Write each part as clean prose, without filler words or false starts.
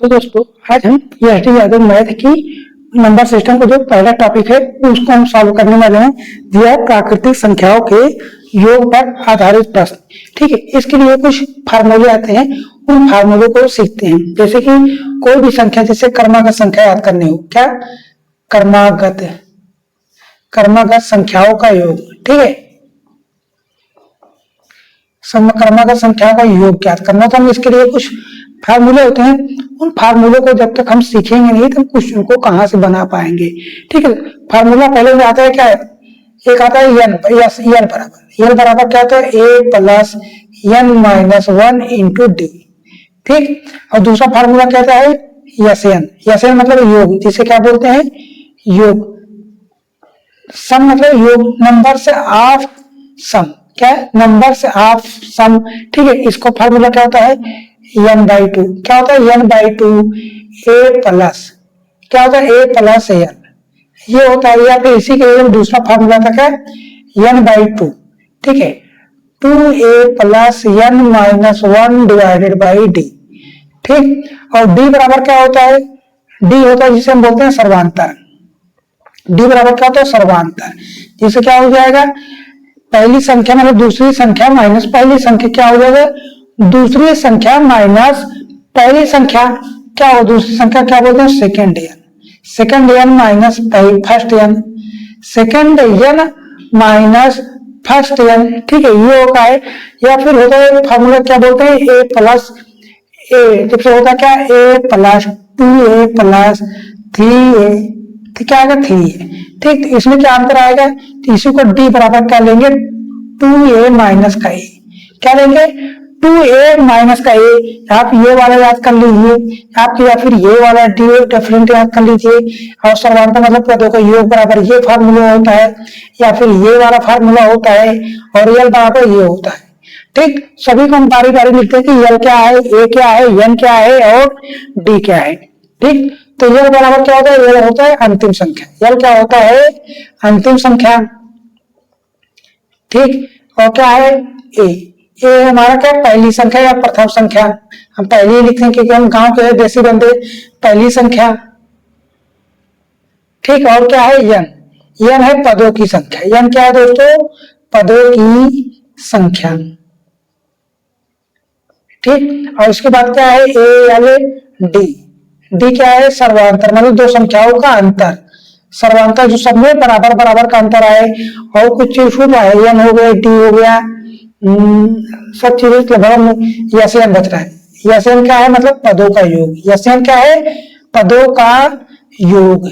तो दोस्तों आज हम पीएचडी यादव मैथ की नंबर सिस्टम का जो पहला टॉपिक है उसको हम सॉल्व करने वाले हैं। दिया है प्राकृतिक संख्याओं के योग पर आधारित प्रश्न। ठीक है, इसके लिए कुछ फार्मूले आते हैं, उन फार्मूले को सीखते हैं। जैसे कि कोई भी संख्या, जैसे क्रमागत संख्या याद करनी हो, क्या क्रमागत संख्याओं का योग। ठीक है, क्रमागत संख्याओं का योग याद करना, तो हम इसके लिए कुछ फार्मूले होते हैं। उन फार्मूलों को जब तक हम सीखेंगे नहीं तो हम क्वेश्चन को कहां से बना पाएंगे। ठीक है, फार्मूला पहले में आता है क्या है, एक आता है एन बराबर क्या होता है, A plus N minus 1 into D. ठीक, और दूसरा फार्मूला कहता है एन मतलब योग, जिसे क्या बोलते हैं, योग। सम मतलब योग, नंबर से ऑफ सम, क्या है, नंबर से ऑफ सम। ठीक है, इसको फार्मूला क्या होता है, n/2। क्या होता है, n/2 a प्लस क्या होता है, a प्लस n, ये होता है। या फिर इसी के दूसरा फार्मूला था क्या, n/2। ठीक है, 2a plus n minus 1 divided by D. ठीक, और d बराबर क्या होता है, d होता है जिसे हम बोलते हैं सर्वांतर। d बराबर क्या होता है, सर्वांतर, जिसे क्या हो जाएगा, पहली संख्या मतलब दूसरी संख्या माइनस पहली संख्या, क्या हो जाएगा, दूसरी संख्या माइनस पहली संख्या, क्या हो, दूसरी संख्या क्या बोलते हैं, second n minus first n, second n minus first n. ठीक है, ये होता है। या फिर होता है फार्मूला क्या बोलते हैं, ए प्लस ए, जब होता क्या, ए प्लस 2a प्लस 3a, क्या आएगा, 3a। ठीक, इसमें क्या अंतर आएगा, तो इसी को डी बराबर क्या लेंगे, 2a माइनस का ए, क्या लेंगे, 2a माइनस का ए। आप ये वाला याद कर लीजिए, आपके या फिर ये वाला डी डिफरेंट याद कर लीजिए। और सर्वांतर मतलब पदों का योग बराबर ये फार्मूला होता है, या फिर ये वाला फार्मूला होता है, और यल बराबर ये होता है। ठीक, सभी को हम बारी बारी लिखते हैं कि यल क्या है, ए क्या है, एन क्या है और डी क्या है। ठीक, तो यल बराबर क्या होता है, यल होता है अंतिम संख्या। यल क्या होता है, अंतिम संख्या। ठीक, और क्या है, ए हमारा क्या, पहली संख्या या प्रथम संख्या। हम पहली लिखते हैं क्योंकि हम गांव के देसी बंदे, पहली संख्या। ठीक, और क्या है, एन है पदों की संख्या। एन क्या है दोस्तों, पदों की संख्या। ठीक, और इसके बाद क्या है, ए एल डी क्या है, सर्वांतर मतलब दो संख्याओं का अंतर। सर्वांतर जो सब में बराबर बराबर का अंतर आए, और कुछ चीज छूट रहा है, एन हो गया, डी हो गया, सब चीजें लगभग यसन बच रहा है। यसन क्या है, मतलब पदों का योग। यसन क्या है, पदों का योग।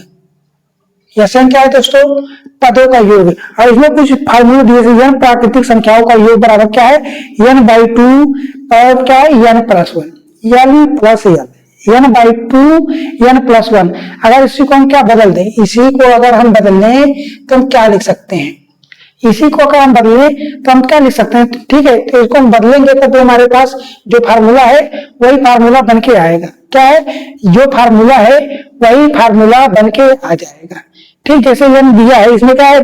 यसन क्या है दोस्तों, पदों का योग। और इसमें कुछ फार्मूले दिए थे, एन प्राकृतिक संख्याओं का योग बराबर क्या है, n/2 और क्या है, n plus 1, n plus n/2 n plus 1। अगर इसी को हम क्या बदल दें, इसी को अगर हम बदल लें तो हम क्या लिख सकते हैं, इसी को अगर हम बदलें तो हम क्या लिख सकते हैं। ठीक है, तो इसको हम बदलेंगे तो हमारे पास जो फार्मूला है वही फार्मूला बन के आएगा। क्या है, जो फार्मूला है वही फार्मूला बन के आ जाएगा। ठीक, जैसे n दिया है, इसमें क्या है,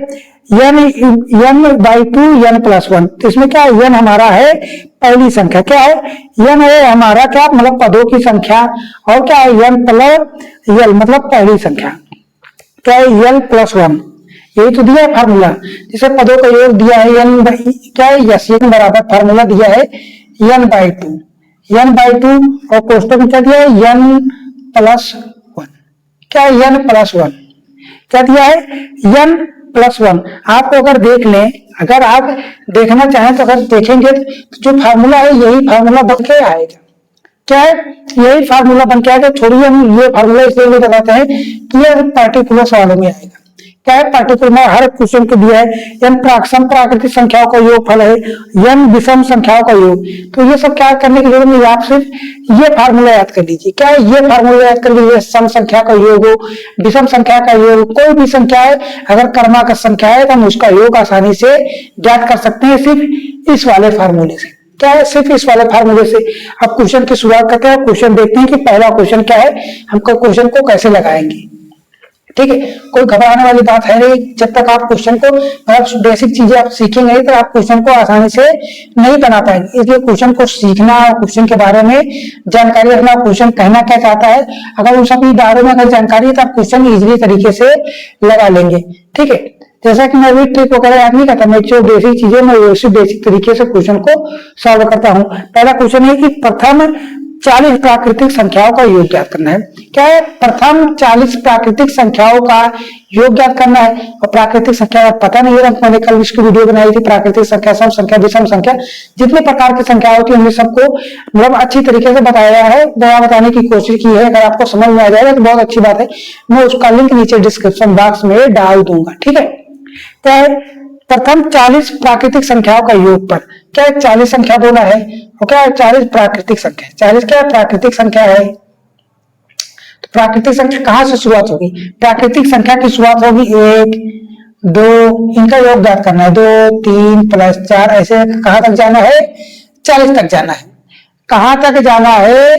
n/2 n प्लस 1, तो इसमें क्या है, n हमारा है पहली संख्या। क्या है, n है हमारा क्या, मतलब पदों की संख्या। और क्या है, n प्लस l मतलब पहली संख्या। क्या है, l प्लस 1, यही तो दिया है फार्मूला। जिसे पदों का योग दिया है, n क्या है, यस, n बराबर फार्मूला दिया है n/2 और कोष्टक में क्या दिया है, n प्लस 1। क्या है, n प्लस 1 क्या दिया है, n प्लस 1। आपको अगर देख लें, अगर आप देखना चाहें तो अगर देखेंगे तो जो फार्मूला है यही फार्मूला बन के आएगा। क्या है, यही फार्मूला बन के आएगा। छोड़िए, हम ये फार्मूला इसलिए बताते हैं कि ये पर्टिकुलर सवालों में आएगा। क्या है, पार्टिकुलर में हर क्वेश्चन को दिया है, n प्राकृतिक संख्याओं का योगफल है, n विषम संख्याओं का योग। तो ये सब क्या करने की जरूरत नहीं, आप सिर्फ ये फार्मूला याद कर लीजिए। क्या है, ये फार्मूला याद कर लीजिए, सम संख्या का योग हो, विषम संख्या का योग, कोई भी संख्या है अगर क्रमागत संख्या है तो हम उसका योग आसानी से ज्ञात कर सकते हैं, सिर्फ इस वाले फार्मूले से। क्या है, सिर्फ इस वाले फार्मूले से। अब क्वेश्चन की शुरुआत करते हैं, क्वेश्चन देखते हैं कि पहला क्वेश्चन क्या है, हम क्वेश्चन को कैसे लगाएंगे। ठीक है, कोई घबराने वाली बात है नहीं। जब तक आप क्वेश्चन को मतलब बेसिक चीजें आप सीखेंगे नहीं तो आप क्वेश्चन को आसानी से नहीं बना पाएंगे। इसलिए क्वेश्चन को सीखना और क्वेश्चन के बारे में जानकारी रखना, क्वेश्चन कहना क्या चाहता है, अगर उन सभी बारे में अगर जानकारी है तो आप क्वेश्चन इजीली तरीके से लगा लेंगे। ठीक है, जैसा कि मैं भी ट्रिक वगैरह याद नहीं करता, मैं जो बेसिक चीजें मैं उसी बेसिक तरीके से क्वेश्चन को सॉल्व करता हूँ। पहला क्वेश्चन है कि प्रथम 40 प्राकृतिक संख्याओं का योग ज्ञात करना है। क्या है? प्रथम 40 प्राकृतिक संख्याओं का योग ज्ञात करना है। और प्राकृतिक संख्या पता नहीं है, मैंने कल इसकी वीडियो बनाई थी, प्राकृतिक संख्या, सम संख्या, विषम संख्या, जितने प्रकार की संख्या होती है हमने सबको मतलब अच्छी तरीके से बताया है, बताने की कोशिश की है। अगर आपको समझ में आ जाएगा तो बहुत अच्छी बात है, मैं उसका लिंक नीचे डिस्क्रिप्शन बॉक्स में डाल दूंगा। ठीक है, क्या है? प्रथम 40 प्राकृतिक संख्याओं का योग पर क्या 40 संख्या बोला है और क्या 40 प्राकृतिक संख्या, 40 क्या प्राकृतिक संख्या है। तो प्राकृतिक संख्या कहां से शुरुआत होगी? प्राकृतिक संख्या की शुरुआत होगी 1, 2, इनका योग ज्ञात करना है, 2, 3 प्लस 4, ऐसे कहां तक जाना है? 40 तक जाना है। कहां तक जाना है?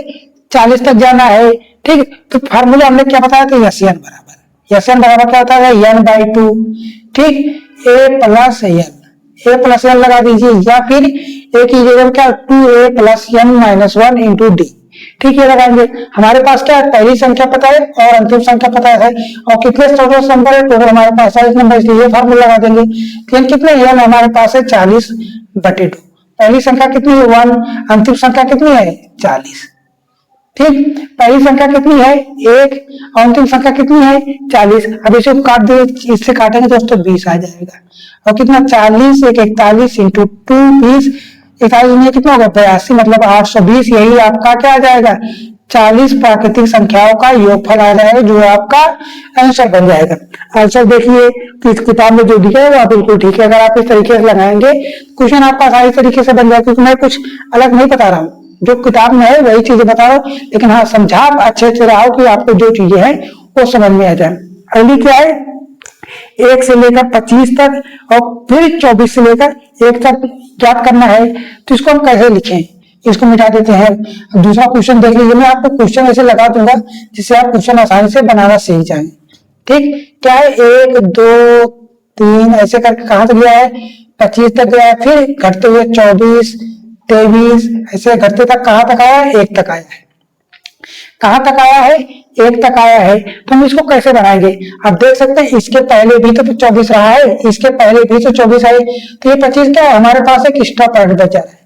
40 तक जाना है। ठीक, तो फार्मूला हमने क्या बताया था? यस एन बराबर, यस एन बराबर क्या होता है? n/2। ठीक, a प्लस एन लगा दीजिए, या फिर a की जगह क्या 2a plus n minus 1 into D. ठीक, ये लगाएंगे। हमारे पास क्या है? पहली संख्या पता है और अंतिम संख्या पता है, और कितने टोटल नंबर है? टोटल हमारे पास 40 नंबर, इसलिए ये फार्मूला लगा देंगे। कितने n हमारे पास है? 40/2। पहली संख्या कितनी है? 1, अंतिम संख्या कितनी है? 40। ठीक, पहली संख्या कितनी है? 1 और अंतिम संख्या कितनी है? 40। अब इसे काट दे, इससे काटेंगे दोस्तों 20 आ जाएगा। और कितना? 40 1 41 इंटू 2 20, 41 में कितना होगा? 82, मतलब 820। यही आपका क्या आ जाएगा? 40 प्राकृतिक संख्याओं का योगफल आ जाएगा, जो आपका आंसर बन जाएगा। आंसर देखिए तो इस किताब में जो दिया है वो बिल्कुल ठीक है। अगर आप इस तरीके से लगाएंगे क्वेश्चन आपका आसानी तरीके से बन जाएगा, क्योंकि मैं कुछ अलग नहीं बता रहा हूँ, जो किताब में है वही चीजें बता रहा हूँ, लेकिन हाँ समझा अच्छे से रहा हो कि आपको जो चीजें हैं वो समझ में आ जाए। अगली क्या है? 1 से लेकर 25 तक और फिर 24 से लेकर 1 तक ज्ञात करना है। तो इसको हम कैसे लिखें? इसको मिटा देते हैं। अब दूसरा क्वेश्चन देख लीजिए, मैं आपको क्वेश्चन ऐसे लगा दूंगा जिससे आप क्वेश्चन आसानी से बनाना सीख जाएं। ठीक, क्या है? 1 2 3 ऐसे करके कहां तक गया है? 25 तक गया है, फिर घटते हुए 24 23 ऐसे घटते तक कहां तक आया है? 1 तक आया है। कहां तक आया है? 1 तक आया है। तो हम इसको कैसे बनाएंगे? आप देख सकते हैं इसके पहले भी तो 24 रहा है, इसके पहले भी तो 24 है, तो ये 25 क्या है? हमारे पास एक एक्स्ट्रा पॉइंट बचा है।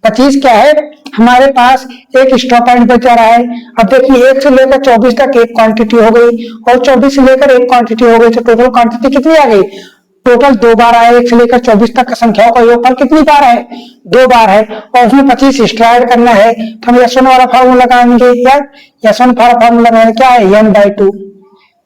25 क्या है? हमारे पास एक एक्स्ट्रा पॉइंट बचा रहा है। अब देखिए 1 से लेकर 24 तक एक क्वांटिटी हो गई और 24 से लेकर एक क्वांटिटी हो गई, तो टोटल क्वांटिटी कितनी आ गई? टोटल 2 बार आया। 1 से लेकर 24 तक का संख्याओं का योगफल कितनी बार है? 2 बार है, और उसमें 25 एक्स्ट्रा ऐड करना है। तो हम S1 वाला फार्मूला लगाएंगे, या S1 वाला फार्मूला लगाएंगे, क्या है? n/2।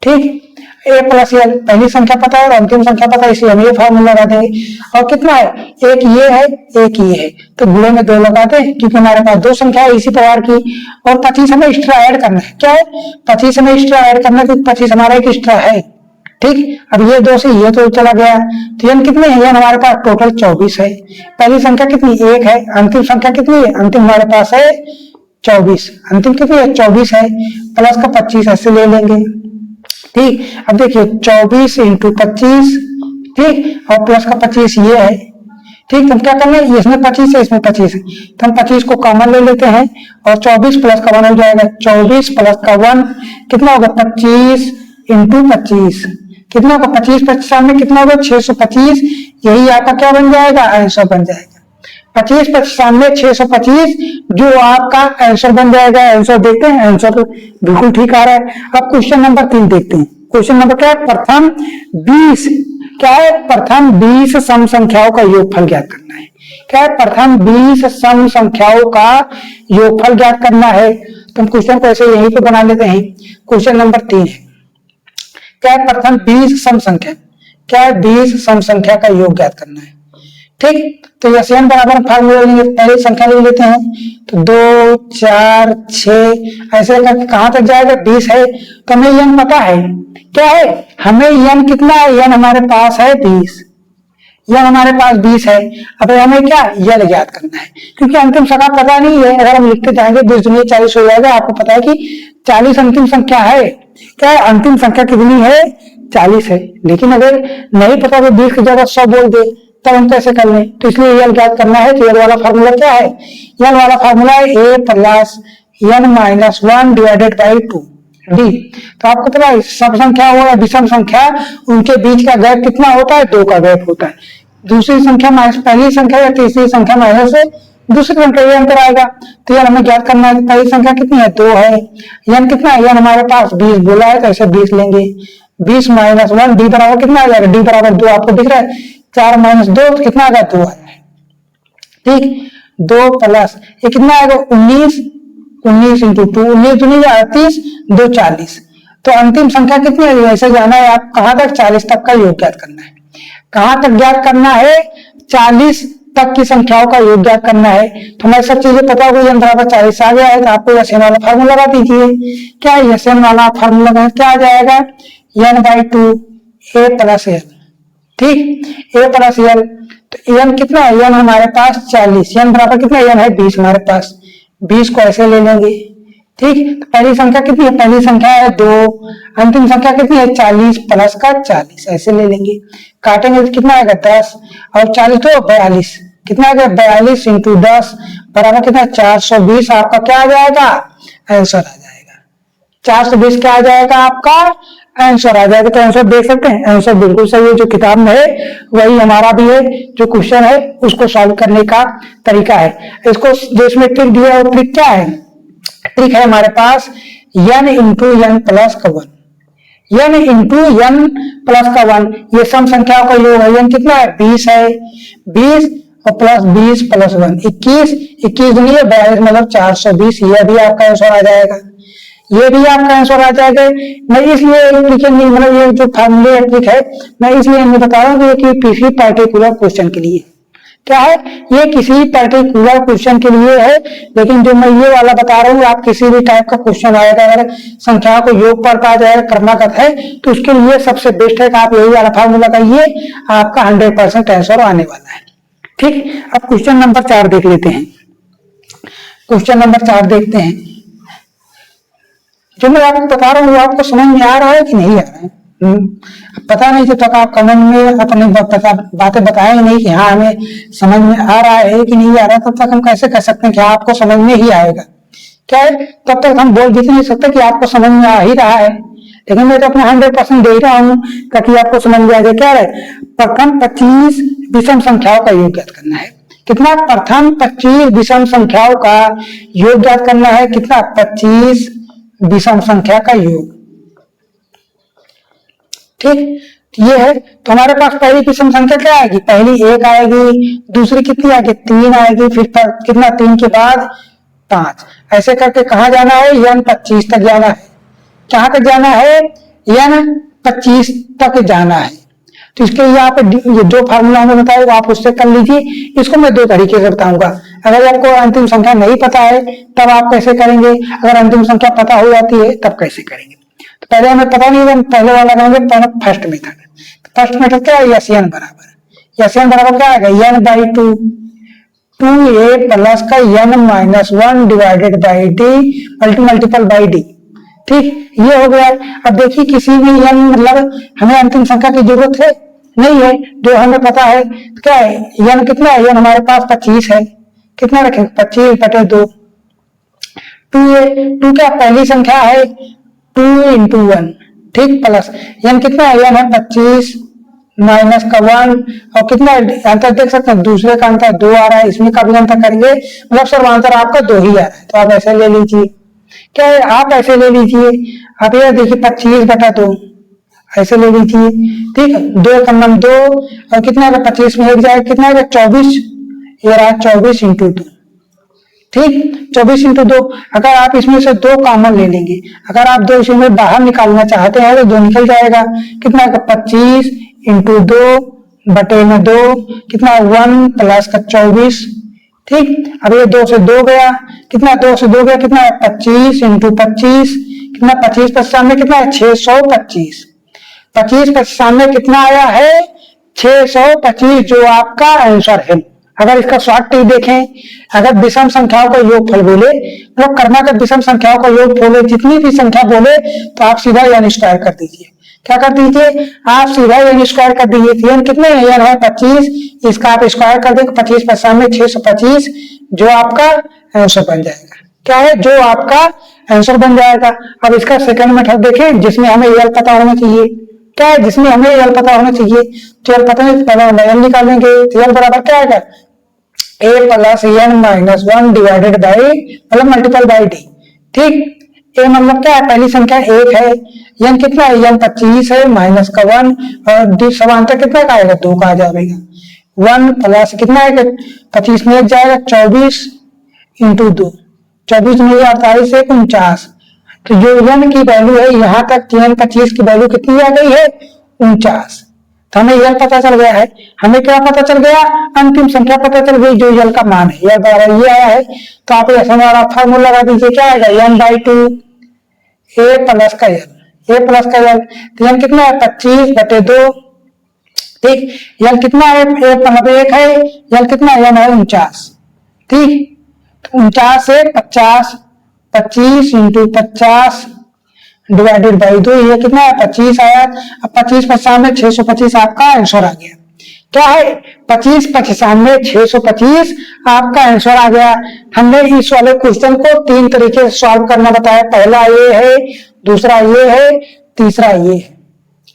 ठीक, a प्लस एल, पहली संख्या पता है और अंतिम संख्या पता है, इसलिए हम ये फार्मूला लगा देंगे। और कितना है? एक ये है, एक ये है, तो गुणे में 2 लगा दें, क्योंकि हमारे पास 2 संख्या है इसी प्रकार की। और 25 हमें एक्स्ट्रा ऐड करना है। क्या है? 25 हमें एक्स्ट्रा ऐड करना है, क्योंकि 25 हमारा एक एक्स्ट्रा है। ठीक, अब ये 2 से ये तो चला गया, तो n कितने हैं? हमारे पास टोटल 24 है। पहली संख्या कितनी? 1 है। अंतिम संख्या कितनी है? अंतिम हमारे पास है 24। अंतिम कितनी है? 24 है, प्लस का 25 ऐसे ले लेंगे। ठीक, अब देखिए 24 इंटू 25, ठीक, और प्लस का 25 ये है। ठीक, तो क्या करना है? इसमें 25 है, इसमें 25 है, तो हम 25 को कॉमन ले लेते हैं और 24 प्लस का 1 हो जाएगा। 24 प्लस का 1 कितना होगा? 25 इंटू 25 कितना होगा? 25 25 में कितना होगा? 625। यही आपका क्या बन जाएगा? आंसर बन जाएगा। 25 25 में 625 जो आपका आंसर बन जाएगा। आंसर देखते हैं, आंसर तो बिल्कुल ठीक आ रहा है। अब क्वेश्चन नंबर 3 देखते हैं। क्वेश्चन नंबर क्या है? प्रथम 20 क्या है? प्रथम 20 सम संख्याओं का योगफल ज्ञात करना है। क्या है? प्रथम 20 सम संख्याओं का योगफल ज्ञात करना है। तो हम क्वेश्चन को ऐसे यहीं पे बना लेते हैं। क्वेश्चन नंबर 3 है, क्या है? प्रथम 20 सम संख्या, क्या है? 20 सम संख्या का योग ज्ञात करना है। ठीक, तो यह बराबर फार्मूला लेंगे, पहले संख्या ले लेते हैं, तो 2 4 6 ऐसे करके कहां तक जाएगा? 20 है, तो हमें n पता है। क्या है? हमें n कितना है? n हमारे पास है 20, n हमारे पास 20 है। अब हमें क्या n ज्ञात करना है, क्योंकि अंतिम संख्या पता नहीं है। अगर हम लिखते जाएंगे 20 दुनिया 40 हो जाएगा। आपको पता है कि 40 अंतिम संख्या है, क्या है, अंतिम संख्या कितनी है, 40 है। लेकिन अगर नहीं पता तो 20 की जगह 100 बोल दे, तब हम कैसे कर लें? तो इसलिए यल ज्ञात करना है। तो यल वाला फार्मूला क्या है? यल वाला फार्मूला है a plus n minus 1 divided by 2 D. तो आपको पता है सब संख्या हो या विषम संख्या, उनके बीच का गैप कितना होता है? 2 का गैप होता है। दूसरी संख्या माइनस पहली संख्या या तीसरी संख्या माइनस से दूसरी संख्या, ये अंतर आएगा। तो यार हमें ज्ञात करना है पहली संख्या कितनी है, 2 है। यान कितना है, यान हमारे पास 20 बोला है, तो ऐसे 20 लेंगे। 20 माइनस 1 डी बराबर कितना आ जाएगा? डी बराबर 2 आपको दिख रहा है, 4 माइनस 2 तो कितना आएगा? 2 आएगा। ठीक, 2 प्लस ये कितना आएगा? 19, 19 इंटू 2, 19 दूनी 38, 2 40। तो अंतिम संख्या कितनी है? ऐसे जाना है आप कहां तक? 40 तक का योग ज्ञात करना है। कहां तक ज्ञात करना है? 40 तक की संख्याओं का योग ज्ञात करना है। तो हमें सब चीजें पता हो गई, n बराबर 40 आ गया है, तो आपको एसएन वाला फार्मूला लगा दीजिए। क्या एसएन वाला फार्मूला क्या आ जाएगा? n/2 a plus l। ठीक, a प्लस l। तो n कितना है? n हमारे पास 40, n बराबर कितना? n है 20 हमारे पास, 20 को ऐसे ले लेंगे। ठीक, तो पहली संख्या कितनी है? पहली संख्या है 2, अंतिम संख्या कितनी है? 40 प्लस का 40 ऐसे ले लेंगे। काटेंगे तो कितना आएगा? 10 और 40 तो 42, कितना आएगा? 42 इंटू 10 बराबर कितना? 420। आपका क्या आ जाएगा? आंसर आ जाएगा 420। क्या आ जाएगा? आपका आंसर आ जाएगा। तो आंसर देख सकते हैं, आंसर बिल्कुल सही है, जो किताब में है वही हमारा भी है। जो क्वेश्चन है उसको सॉल्व करने का तरीका है। इसको जो इसमें ट्रिक दिया है, ट्रिक क्या है? ट्रिक है हमारे पास n इंटू n प्लस का 1, n इंटू n प्लस का 1, ये सम संख्याओं का योग है। n कितना है? 20 है, 20 और प्लस 20 प्लस 1 21, 21 दूनी 42 मतलब 420। ये भी आपका आंसर आ जाएगा, ये भी आपका आंसर आ जाएगा। मैं इसलिए मतलब ये जो फार्मूले ट्रिक है, मैं इसलिए मैं बता रहा हूँ कि किसी पर्टिकुलर क्वेश्चन के लिए क्या है, ये किसी पर्टिकुलर क्वेश्चन के लिए है। लेकिन जो मैं ये वाला बता रहा हूँ, आप किसी भी टाइप का क्वेश्चन आएगा, अगर संख्याओं को योग पढ़ता जाएगा, क्रमागत है, तो उसके लिए सबसे बेस्ट है कि आप यही वाला फार्मूला लगाइए, आपका 100% आंसर आने वाला है। ठीक, अब क्वेश्चन नंबर 4 देख लेते हैं। क्वेश्चन नंबर 4 देखते हैं। जो मैं आपको बता रहा हूँ वो आपको समझ में आ रहा है कि नहीं आ रहा है? पता नहीं, जब तक आप कमेंट में अपनी बातें बताएंगे नहीं कि हाँ हमें समझ में आ रहा है कि नहीं आ रहा, तब तक हम कैसे कह सकते हैं कि आपको समझ में ही आएगा? क्या है, तब तक हम बोल भी नहीं सकते कि आपको समझ में आ ही रहा है। लेकिन मैं तो अपना 100% दे रहा हूँ ताकि आपको समझ में आ जाए। क्या है? प्रथम 25 विषम संख्याओं का योग ज्ञात करना है। कितना? प्रथम 25 विषम संख्याओं का योग ज्ञात करना है। कितना? 25 विषम संख्या का योग। ठीक, ये है। तो हमारे पास पहली विषम संख्या क्या आएगी? पहली 1 आएगी, दूसरी कितनी आएगी? 3 आएगी, फिर कितना? 3 के बाद 5, ऐसे करके कहाँ जाना है? n 25 तक जाना है। कहाँ तक जाना है? n 25 तक जाना है। तो इसके लिए यहाँ पे ये जो फार्मूला हमें बताया वो आप उससे कर लीजिए। इसको मैं 2 तरीके से बताऊंगा। अगर आपको अंतिम संख्या नहीं पता है तब आप कैसे करेंगे, अगर अंतिम संख्या पता हो जाती है तब कैसे करेंगे। तो पहले हमें पता नहीं है, पहले वाला करेंगे फर्स्ट मेथड। फर्स्ट मेथड क्या है? एसएन बराबर, एसएन बराबर क्या आएगा? n/2, 2a प्लस का n minus 1 divided by D multiple by D. ठीक, ये हो गया। अब देखिए किसी भी n मतलब हमें अंतिम संख्या की जरूरत है नहीं है, जो हमें पता है क्या है? n कितना है? n हमारे पास 25 है। कितना रखेंगे? 25/2। 2 क्या पहली संख्या है? 2 इंटू 1। ठीक, प्लस n कितना है? n है 25 माइनस का 1 और कितना अंतर देख सकते हैं? दूसरे का अंतर 2 आ रहा है, इसमें का भी अंतर करेंगे मतलब सब अंतर आपका 2 ही आ रहा है। तो आप ऐसे ले लीजिए। क्या है? आप ऐसे ले लीजिए। आप ये देखिए 25/2 ऐसे ले लीजिए। ठीक है, 2 का मान 2 और कितना 25 में एक जाएगा, कितना 24, ये रहा 24 इंटू 2। ठीक, 24 इंटू 2। अगर आप इसमें से 2 कॉमन ले लेंगे, अगर आप 2 इसमें बाहर निकालना चाहते हैं तो 2 निकल जाएगा। कितना 25 इंटू 2/2 कितना 1 प्लस का 24। ठीक, अब ये 2 से 2 गया, कितना 2 से 2 गया, कितना 25 इंटू 25 कितना 25 पर सामने कितना है? 625। 25 पर सामने कितना आया है? 625, जो आपका आंसर है। अगर इसका शॉर्ट ट्रिक देखें, अगर विषम संख्याओं का योगफल बोले, मतलब क्रमागत विषम संख्याओं का योग बोले, जितनी भी संख्या बोले तो आप सीधा n स्क्वायर कर दीजिए। क्या कर दीजिए, आप सीधा n स्क्वायर कर दीजिए। तो n कितने है, n है 25, इसका आप स्क्वायर कर देंगे 25 5 में 625, जो आपका आंसर बन जाएगा। क्या है, जो आपका आंसर बन जाएगा। अब इसका सेकंड मेथड देखें, जिसमें हमें यल पता होना चाहिए। क्या है, जिसमें हमें यल पता होना चाहिए। तो यल पता है, पहले यल निकालेंगे। तो यल बराबर क्या आएगा, a plus n minus 1 divided by मतलब मल्टीपल बाई डी। ठीक, a मतलब क्या है, पहली संख्या 1 है, n कितना है, n 25 है, माइनस का 1 और डी समांतर कितना का आएगा, 2 का आ जाएगा। 1 प्लस कितना आएगा, 25 में 1 जाएगा, 24 इंटू 2, 24 में 48 है 49। तो जो n की वैल्यू है यहाँ तक n 25 की वैल्यू कितनी आ गई है, 49। तो हमें यल पता चल गया है। हमें क्या पता चल गया, अंतिम संख्या पता चल गई जो यल का मान है, यल बराबर ये आया है। तो आप ऐसा वाला फार्मूला लगा दीजिए, क्या आएगा, n/2 a प्लस का यल, a प्लस का यल। तो यल कितना है, 25/2। ठीक, यल कितना है, a मतलब 1 है, यल कितना है, n है 49। ठीक, 49 से 50, 25 इंटू 50 डिवाइडेड बाई 2, ये कितना है, 25 आया। अब 25 50 में 625 आपका आंसर आ गया। क्या है, 25 50 में 625 आपका आंसर आ गया। हमने इस वाले क्वेश्चन को 3 तरीके से सॉल्व करना बताया। पहला ये है, दूसरा ये है, तीसरा ये है।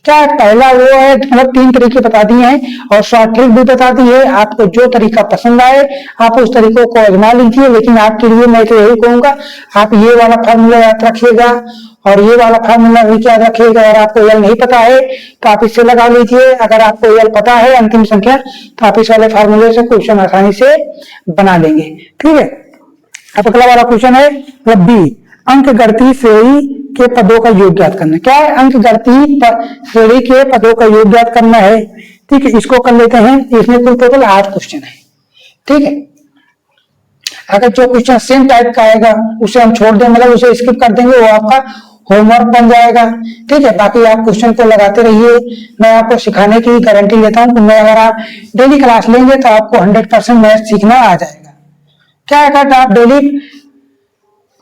क्या है, पहला वो है, मतलब 3 तरीके बता दिए हैं और शॉर्ट ट्रिक भी बता दी है। आपको जो तरीका पसंद आए आप उस तरीकों को आजमा लीजिए, लेकिन आपके लिए मैं तो यही कहूंगा, आप ये वाला फार्मूला याद रखिएगा और ये वाला फार्मूला भी याद रखिएगा। अगर आपको यल नहीं पता है तो आप इससे लगा लीजिए, अगर आपको यल पता है अंतिम संख्या तो आप इस वाले फार्मूले से क्वेश्चन आसानी से बना लेंगे। ठीक है, अब अगला वाला क्वेश्चन है बी, अंक गणितीय श्रेणी के पदों का योग ज्ञात करना। क्या है, अंक गणितीय श्रेणी के पदों का योग ज्ञात करना है। ठीक है, इसको कर लेते हैं। इसमें कुल टोटल 8 क्वेश्चन है। ठीक है, अगर जो क्वेश्चन सेम टाइप का आएगा उसे हम छोड़ देंगे, मतलब उसे स्किप कर देंगे, वो आपका होमवर्क बन जाएगा। ठीक है, बाकी आप क्वेश्चन को लगाते रहिए, मैं आपको सिखाने की गारंटी देता हूँ। मैं अगर आप डेली क्लास लेंगे तो आपको 100% मैथ सीखना आ जाएगा। क्या है, अगर आप डेली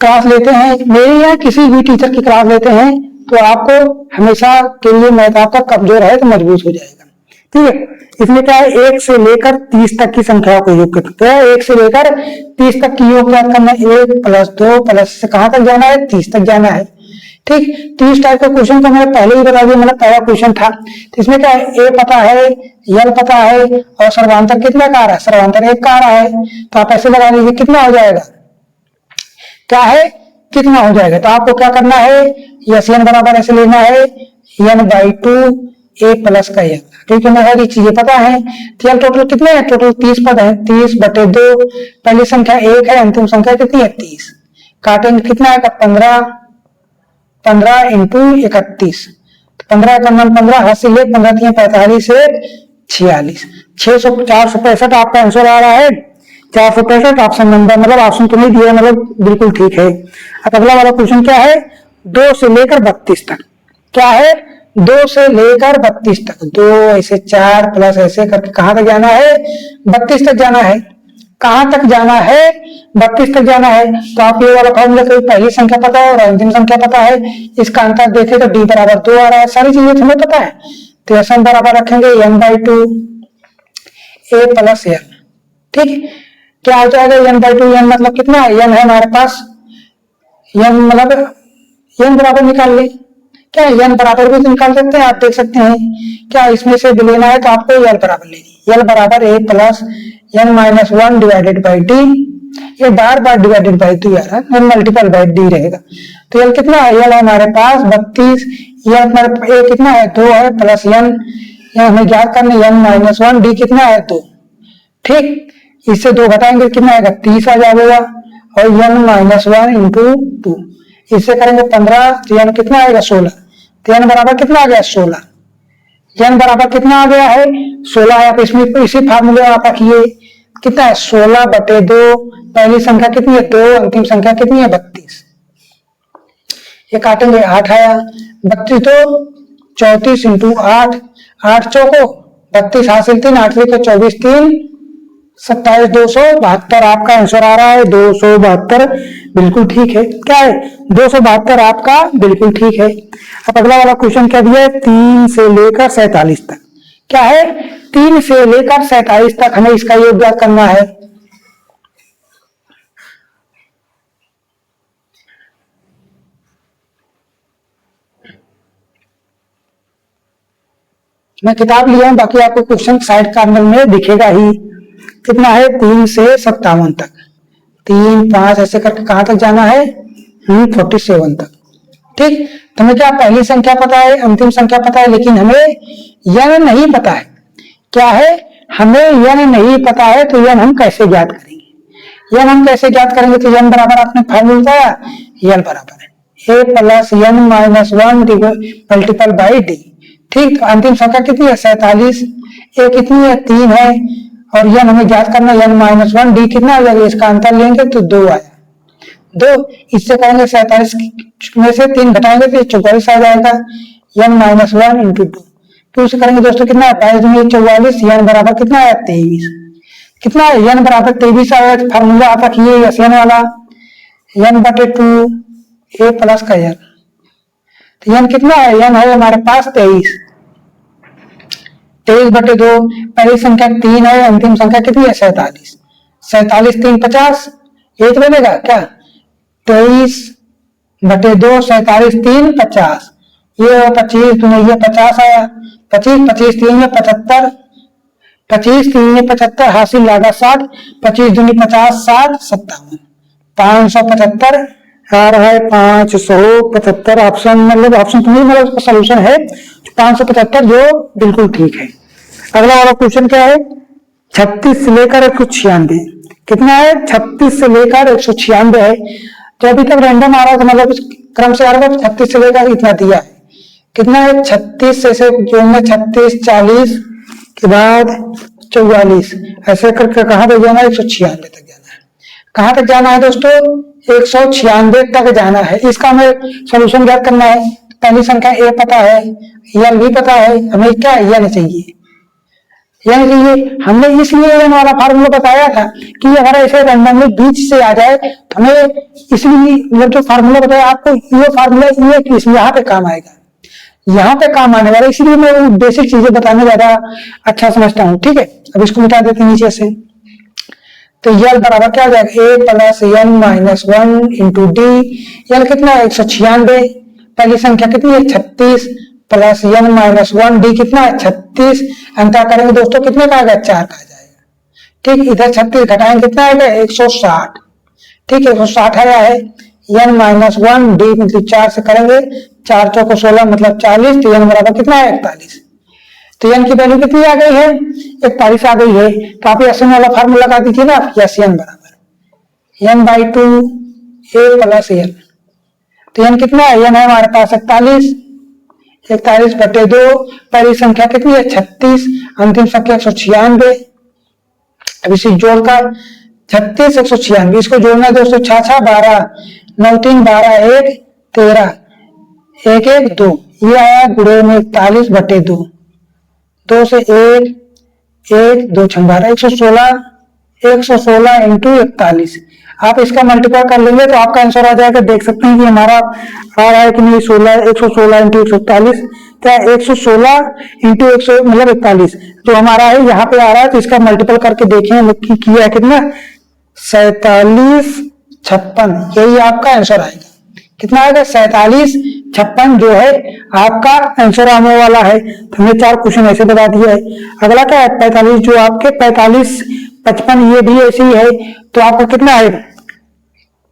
क्लास लेते हैं, मेरी या किसी भी टीचर की क्लास लेते हैं, तो आपको हमेशा के लिए मैथ आपका कमजोर है तो मजबूत हो जाएगा। ठीक है, इसमें क्या है, 1 से लेकर 30 तक की संख्याओं को योग करते हैं। 1 से लेकर 30 तक की योग ज्ञात करना है। 1 प्लस 2 प्लस से कहां तक जाना है, 30 तक जाना है। ठीक, 30 टाइप का क्वेश्चन तो मैंने पहले ही बता दिया, मतलब पहला क्वेश्चन था। तो इसमें क्या है, ए पता है, यल पता है और सर्वांतर कितना का आ रहा है, सर्वांतर 1 का आ रहा है। तो आप ऐसे लगा लीजिए, कितना हो जाएगा, क्या है, कितना हो जाएगा। तो आपको क्या करना है, यस एन बराबर ऐसे लेना है, n/2 a प्लस का यल। क्योंकि हमें सारी चीजें पता है। तो यल टोटल कितने हैं, टोटल 30 पद है। 30/2, पहली संख्या 1 है, अंतिम संख्या कितनी है, 30। काटेंगे कितना आएगा, 15 इंटू 31, 15 का मान 15, हासिल 15 3 45 से 46, 465 आपका आंसर आ रहा है। 465 ऑप्शन नंबर, मतलब ऑप्शन तो नहीं दिया, मतलब बिल्कुल ठीक है। अब अगला वाला क्वेश्चन क्या है, 2 से लेकर 32 तक। क्या है, 2 से लेकर 32 तक, 2 ऐसे 4 प्लस ऐसे करके कहां तक जाना है, 32 तक जाना है। कहां तक जाना है, 32 तक जाना है। तो आप ये वाला फॉर्मूला कोई पहली संख्या पता है और अंतिम संख्या पता है, इसका अंतर देखें तो d बराबर 2 आ रहा है। सारी चीजें तुम्हें पता है, तो ऐसा बराबर रखेंगे n/2 a प्लस n। ठीक, क्या हो जाएगा, n/2, n मतलब कितना है, n है हमारे पास, n मतलब n बराबर निकाल ले। क्या n बराबर भी निकाल सकते हैं, आप देख सकते हैं। क्या इसमें से लेना है तो आपको यल बराबर लेनी, यल बराबर a plus n-1 divided by D. ये बार बार डिवाइडेड बाई 2 आ रहा है, मल्टीपल बाई डी रहेगा। तो यल कितना है, यल हमारे पास 32, यल हमारे a कितना है, 2 है, प्लस n हमें ज्ञात करना, n-1, डी कितना है, 2। ठीक, इससे 2 घटाएंगे कितना आएगा, 30 आ जाएगा। और n-1 इंटू 2, इससे करेंगे 15, तो n कितना आएगा, 16। तो n बराबर कितना आ गया, 16। n बराबर कितना आ गया है, 16 है। आप इसमें इसी फार्मूले आप रखिए, कितना है, 16/2, पहली संख्या कितनी है, 2, अंतिम संख्या कितनी है, 32। ये काटेंगे, 8 आया, 32 तो 34 इंटू 8, 8 चौको 32 हासिल 3, 8 को 24 3 27 272 आपका आंसर आ रहा है। 272 बिल्कुल ठीक है। क्या है? 272 आपका बिल्कुल ठीक है। अब अगला वाला क्वेश्चन क्या दिया है? 3 से लेकर 47 तक। क्या है? 3 से लेकर 47 तक हमें इसका योग ज्ञात करना है। मैं किताब लिया हूं, बाकी आपको क्वेश्चन साइड कार्नर में दिखेगा ही। कितना है? 3 से 57 तक। 3 5 ऐसे करके कहां तक जाना है? 47 तक। ठीक। तो हमें क्या पहली संख्या पता है, अंतिम संख्या पता है, लेकिन हमें यन नहीं पता है। क्या है? हमें यन नहीं पता है। तो यन हम कैसे ज्ञात करेंगे? यन हम कैसे ज्ञात करेंगे? तो यन बराबर आपने फार्मूला बताया, यन बराबर है A plus N minus 1 multiple by D. ठीक। तो अंतिम संख्या कितनी है? 47। ए कितनी है? 3 है। और यन हमें ज्ञात करना, यन माइनस 1 डी कितना आ जाएगा? इसका अंतर लेंगे तो 2 आया। 2 इससे करेंगे 47 में से 3 घटाएंगे तो 44 आ जाएगा। यन माइनस 1 इंटू 2। 2 से करेंगे दोस्तों कितना है? 22 यन बराबर कितना है? 23। कितना है? यन बराबर 23 आया। फार्मूला आप रखिए यस यन वाला, यन बटे 2 ए प्लस का यन। तो यन कितना है? यन है हमारे पास 23। 23 बटे 2। पहली संख्या 3 है, अंतिम संख्या कितनी है? 47। 47 3 50 एक बनेगा क्या? 23 बटे 2 47 3 50। ये 25 दूनी ये 50 आया। 25 25 3 में 75। 25 3 में 75 हासिल लागा 60। 25 दूनी 50 60 57 575 आ रहा है। 575 ऑप्शन मतलब ऑप्शन तो नहीं, मतलब उसका सोल्यूशन है 575 जो बिल्कुल ठीक है। अगला वाला क्वेश्चन क्या है? 36 से लेकर 196। कितना है? 36 से लेकर 196 है। तो अभी तक रैंडम आ रहा है तो मतलब क्रम से आ रहा है। 36 से लेकर इतना दिया है। कितना है? 36 से जोड़ना 36 40 के बाद 44 ऐसे करके कहां तक जाना है? 196 तक जाना है। कहां तक जाना है दोस्तों? 196 तक जाना है। इसका हमें सोल्यूशन ज्ञात करना है। पहली संख्या ए पता है, यन भी पता है, हमें क्या यन चाहिए। यन चाहिए। हमने इसलिए यन वाला फार्मूला बताया था कि अगर ऐसे रैंडमली बीच से आ जाए तो हमें इसलिए मतलब जो फार्मूला बताया आपको, ये फार्मूला ये यहाँ पे काम आएगा, यहाँ पे काम आने वाला। इसलिए मैं बेसिक चीजें बताने ज्यादा अच्छा समझता हूँ। ठीक है। अब इसको मिटा देते नीचे से। तो यल बराबर क्या हो जाएगा? A plus N minus 1 into D. L कितना है? 196। पहली संख्या कितनी है? 36 प्लस यन माइनस 1 डी कितना है? 36। अंतर करेंगे दोस्तों कितने का आएगा? 4 का आ जाएगा। ठीक। इधर 36 घटाएंगे कितना आएगा? 160। ठीक है। 160 आया है। यन माइनस 1 डी मतलब 4 से करेंगे, 4 चौको 16 मतलब 40। तो यन बराबर कितना है? 41। तो यन की वैल्यू कितनी आ गई है? 41 आ गई है। तो आप यस वाला फार्मूला लगा दीजिए ना, यस यन बराबर यन बाई 2 ए प्लस यन। तो यन कितना है? यन है हमारे पास 41। 41 बटे 2। पहली संख्या कितनी है? 36। अंतिम संख्या 196। अब इसी जोड़कर 36 196 इसको जोड़ना है दोस्तों। 6 6 12 9 3 12 1 13 1 1 2। ये आया गुणे में 41 बटे 2। 2 से 1 1 2 6 12 116 इंटू 41। आप इसका मल्टीप्लाई कर लेंगे तो आपका आंसर आ जाएगा। देख सकते हैं कि हमारा आ रहा है कि नहीं 116 इंटू 141 क्या 116 इंटू 100 मतलब 41 जो हमारा है यहाँ पे आ रहा है। तो इसका मल्टीपल करके देखें किया है कितना? 47 56। यही आपका आंसर आएगा। कितना आएगा? 47 56 जो है आपका आंसर आने वाला है। तो हमने 4 क्वेश्चन ऐसे बता दिया है। अगला क्या है? 45 जो आपके 45 55 ये भी ऐसी है। तो आपका कितना है?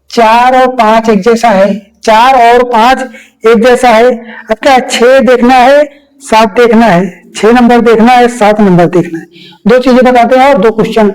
4 और 5 एक जैसा है। 4 और 5 एक जैसा है। अब क्या 6 देखना है 7 देखना है। 6 नंबर देखना है 7 नंबर देखना है। 2 चीजें बताते हैं और 2 क्वेश्चन